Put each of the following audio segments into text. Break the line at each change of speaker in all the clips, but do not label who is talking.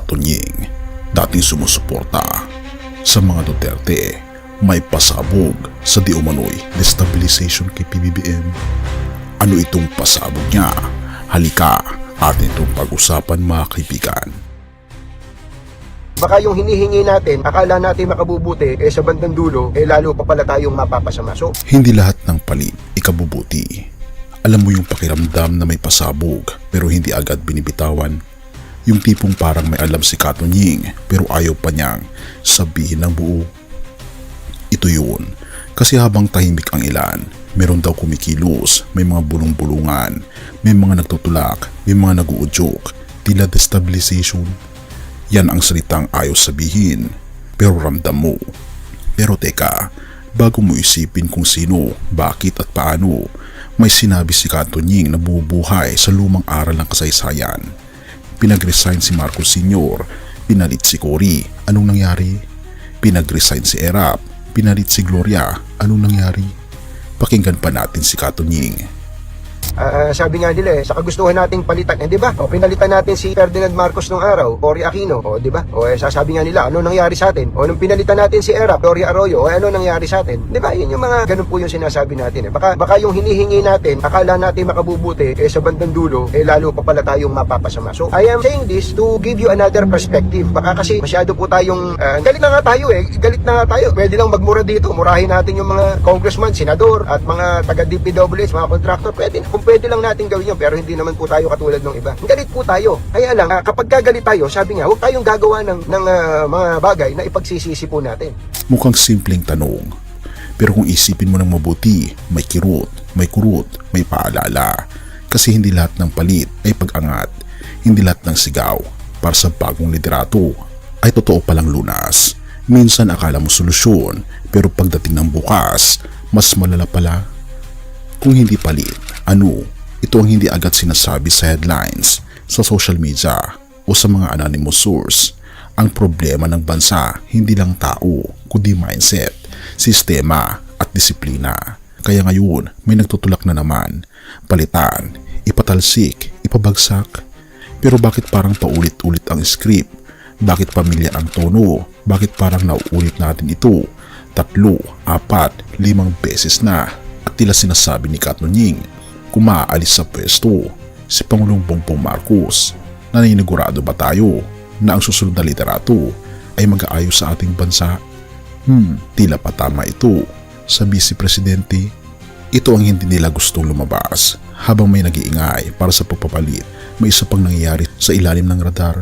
Katunying, dating sumusuporta sa mga Duterte, may pasabog sa di umano'y destabilization kay PBBM. Ano itong pasabog niya? Halika, atin itong pag-usapan mga kaibigan.
Baka yung hinihingi natin, akala natin makabubuti, sa bandang dulo, lalo pa pala tayong mapapasama. So,
hindi lahat ng palit ikabubuti. Alam mo yung pakiramdam na may pasabog pero hindi agad binibitawan. Yung tipong parang may alam si Katunying pero ayaw pa niyang sabihin ng buo. Ito yun, kasi habang tahimik ang ilan, meron daw kumikilos, may mga bulong-bulungan, may mga nagtutulak, may mga nag-uudyok, tila destabilization. Yan ang salitang ayaw sabihin, pero ramdam mo. Pero teka, bago mo isipin kung sino, bakit at paano, may sinabi si Katunying na bubuhay sa lumang aral ng kasaysayan. Pinag-resign si Marcos Sr., pinalit si Cory, anong nangyari? Pinag-resign si Erap, pinalit si Gloria, anong nangyari? Pakinggan pa natin si Katunying.
sabi nga nila sa kagustuhan nating palitan, di ba? O pinalitan natin si Ferdinand Marcos nung araw, Cory Aquino, di ba? O sasabi nga nila, ano nangyari sa atin? O nung pinalitan natin si Erap, Gloria Arroyo, ano nangyari sa atin? Di ba? Yun yung mga ganun po yung sinasabi natin. Baka yung hinihingi natin, akala natin makabubuti, sa bandang dulo, lalo pa pala tayong mapapasama. So, I am saying this to give you another perspective. Baka kasi masyado po tayong galit na nga tayo galit na nga tayo. Pwede lang magmura dito, murahin natin yung mga congressman, senador, at mga taga-DPWH, mga contractor, pwede lang natin gawin yun, pero hindi naman po tayo katulad ng iba. Galit po tayo. Kaya lang, kapag gagalit tayo, sabi nga, huwag tayong gagawa ng mga bagay na ipagsisisi po natin.
Mukhang simpleng tanong, pero kung isipin mo ng mabuti, may kirot, may kurot, may paalala. Kasi hindi lahat ng palit ay pag-angat, hindi lahat ng sigaw para sa bagong liderato ay totoo palang lunas. Minsan akala mo solusyon, pero pagdating ng bukas, mas malala pala. Kung hindi palit, ano? Ito ang hindi agad sinasabi sa headlines, sa social media o sa mga anonymous source. Ang problema ng bansa, hindi lang tao, kundi mindset, sistema at disiplina. Kaya ngayon, may nagtutulak na naman. Palitan, ipatalsik, ipabagsak. Pero bakit parang paulit-ulit ang script? Bakit pamilyar ang tono? Bakit parang nauulit natin ito 3, 4, 5 beses na? At tila sinasabi ni Katunying, kung maaalis sa pwesto si Pangulong Bongbong Marcos, naninigurado ba tayo na ang susunod na liderato ay mag-aayos sa ating bansa? Tila pa tama ito sa Vice Presidente. Ito ang hindi nila gustong lumabas. Habang may nag-iingay para sa pagpapalit, may isa pang nangyayari sa ilalim ng radar.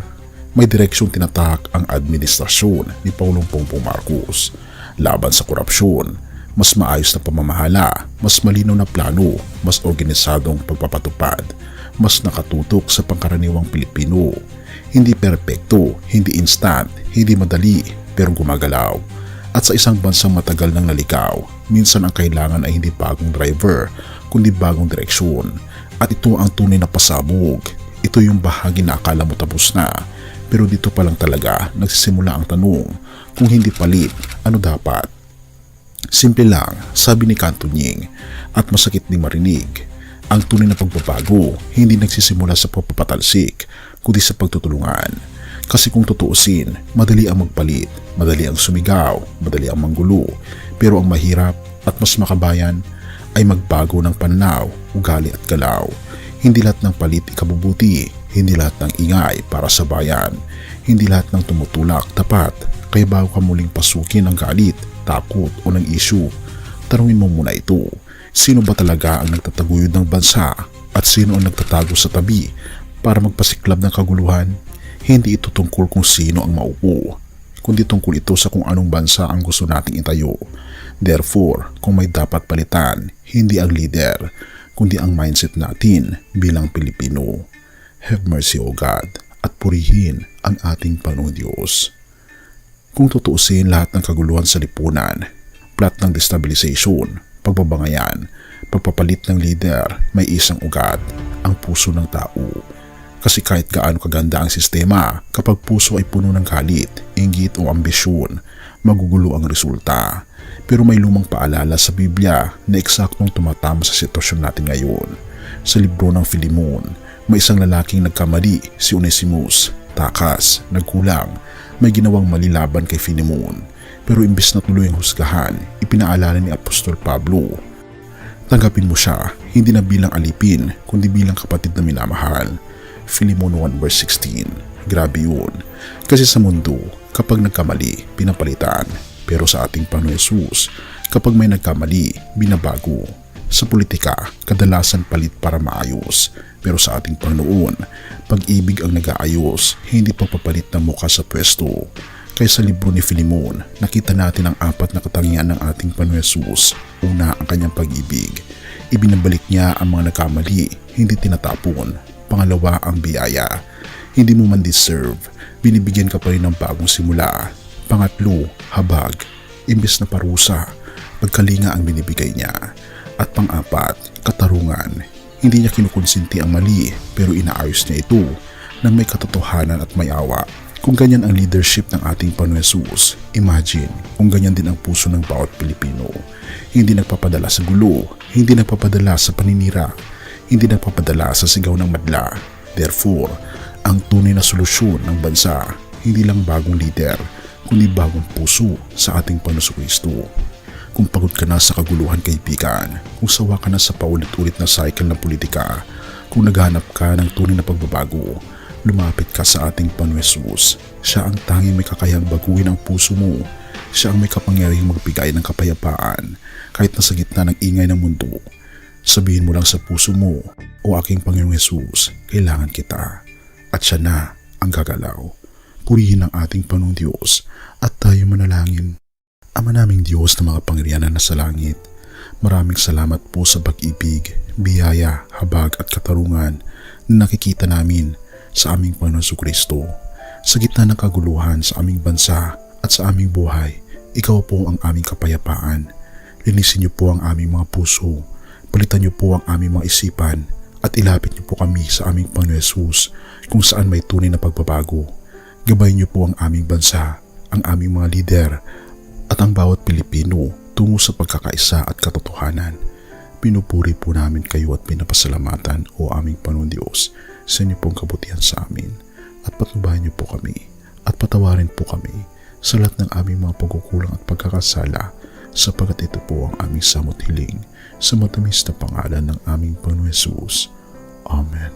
May direksyong tinatahak ang administrasyon ni Pangulong Bongbong Marcos laban sa korupsyon. Mas maayos na pamamahala, mas malinaw na plano, mas organisadong pagpapatupad, mas nakatutok sa pangkaraniwang Pilipino. Hindi perpekto, hindi instant, hindi madali, pero gumagalaw. At sa isang bansang matagal nang naligaw, minsan ang kailangan ay hindi bagong driver, kundi bagong direksyon. At ito ang tunay na pasabog. Ito yung bahagi na akala mo tapos na, pero dito pa lang talaga nagsisimula ang tanong, kung hindi palit, ano dapat? Simple lang, sabi ni Katunying, at masakit ding marinig. Ang tunay na pagbabago hindi nagsisimula sa pagpapatalsik, kundi sa pagtutulungan. Kasi kung tutuusin, madali ang magpalit, madali ang sumigaw, madali ang manggulo. Pero ang mahirap at mas makabayan ay magbago ng pananaw, ugali at galaw. Hindi lahat ng palit ikabubuti, hindi lahat ng ingay para sa bayan, hindi lahat ng tumutulak tapat. Kaya bago ka muling pasukin ang galit, takot o ng issue, tanungin mo muna ito. Sino ba talaga ang nagtataguyod ng bansa at sino ang nagtatago sa tabi para magpasiklab ng kaguluhan? Hindi ito tungkol kung sino ang maupo, kundi tungkol ito sa kung anong bansa ang gusto nating itayo. Therefore, kung may dapat palitan, hindi ang leader, kundi ang mindset natin bilang Pilipino. Have mercy, O God, at purihin ang ating Panginoong Diyos. Kung tutuusin lahat ng kaguluhan sa lipunan, plot ng destabilization, pagbabangayan, pagpapalit ng leader, may isang ugat, ang puso ng tao. Kasi kahit gaano kaganda ang sistema, kapag puso ay puno ng galit, inggit o ambisyon, magugulo ang resulta. Pero may lumang paalala sa Biblia na eksaktong tumatama sa sitwasyon natin ngayon. Sa libro ng Filemon, may isang lalaking nagkamali, si Onesimus, Takas, nagkulang, may ginawang mali laban kay Philemon. Pero imbes na tuloy ang husgahan, ipinaalala ni Apostol Pablo. Tanggapin mo siya, hindi na bilang alipin, kundi bilang kapatid na minamahal. Philemon 1 verse 16. Grabe yun. Kasi sa mundo, kapag nagkamali, pinapalitan. Pero sa ating Panginoon Hesus, kapag may nagkamali, binabago. Sa politika, kadalasan palit para maayos. Pero sa ating Panginoon, pag-ibig ang nag-aayos, hindi pagpapalit ng mukha sa pwesto. Kaya sa libro ni Philemon, nakita natin ang 4 na katangian ng ating Panginoon Hesus. Una, ang kanyang pag-ibig. Ibinabalik niya ang mga nagkamali, hindi tinatapon. Pangalawa, ang biyaya. Hindi mo man deserve, binibigyan ka pa rin ng bagong simula. Pangatlo, habag. Imbes na parusa, pagkalinga ang binibigay niya. At pang-apat, katarungan. Hindi niya kinukonsinti ang mali, pero inaayos niya ito nang may katotohanan at may awa. Kung ganyan ang leadership ng ating Panginoon Hesus, imagine kung ganyan din ang puso ng bawat Pilipino. Hindi nagpapadala sa gulo, hindi nagpapadala sa paninira, hindi nagpapadala sa sigaw ng madla. Therefore, ang tunay na solusyon ng bansa, hindi lang bagong leader, kundi bagong puso sa ating Panginoon Kristo. Kung pagod ka na sa kaguluhan, kaibigan, kung sawa ka na sa paulit-ulit na cycle ng politika, kung naghanap ka ng tunay na pagbabago, lumapit ka sa ating Panginoon Hesus. Siya ang tanging may kakayahang baguhin ang puso mo. Siya ang may kapangyarihang magbigay ng kapayapaan kahit nasa gitna ng ingay ng mundo. Sabihin mo lang sa puso mo, o aking Panginoong Hesus, kailangan kita. At siya na ang gagalaw. Purihin ang ating Panginoong Diyos at tayo manalangin. Ama naming Diyos na mga pangyarihan na nasa langit, maraming salamat po sa pag-ibig, biyaya, habag at katarungan na nakikita namin sa aming Panginoon Kristo. Sa gitna ng kaguluhan sa aming bansa at sa aming buhay, ikaw po ang aming kapayapaan. Linisin niyo po ang aming mga puso, palitan niyo po ang aming mga isipan at ilapit niyo po kami sa aming Panginoon Hesus kung saan may tunay na pagbabago. Gabayin niyo po ang aming bansa, ang aming mga lider, at ang bawat Pilipino tungo sa pagkakaisa at katotohanan. Pinupuri po namin kayo at pinapasalamatan, o aming Panginoon Diyos, sa inyo pong kabutihan sa amin, at patnubayan niyo po kami at patawarin po kami sa lahat ng aming mga pagkukulang at pagkakasala, sapagkat ito po ang aming samot hiling sa matamis na pangalan ng aming Panginoon Hesus. Amen.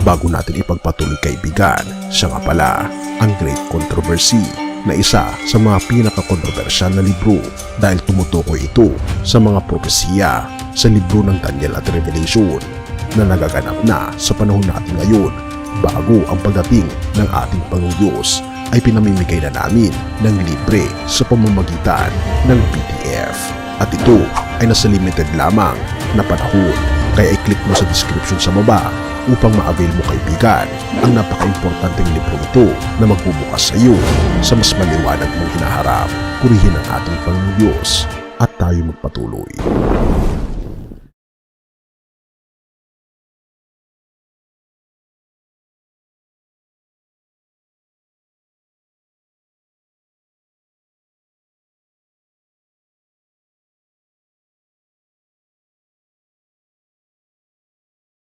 Bago natin ipagpatuloy, kaibigan, siya nga pala ang Great Controversy, na isa sa mga pinaka-kontrobersyal na libro dahil tumutukoy ito sa mga propesiya sa libro ng Daniel at Revelation na nagaganap na sa panahon natin ngayon, bago ang pagdating ng ating Panginoong Diyos ay pinamimigay na namin ng libre sa pamamagitan ng PDF. At ito ay nasa limited lamang na panahon, kaya i-click mo sa description sa baba upang ma-avail mo, kaibigan, ang napaka-importanteng libro ito na magbubukas sa iyo sa mas maliwanag mong hinaharap. Purihin ang ating Panginoong Diyos at tayo magpatuloy.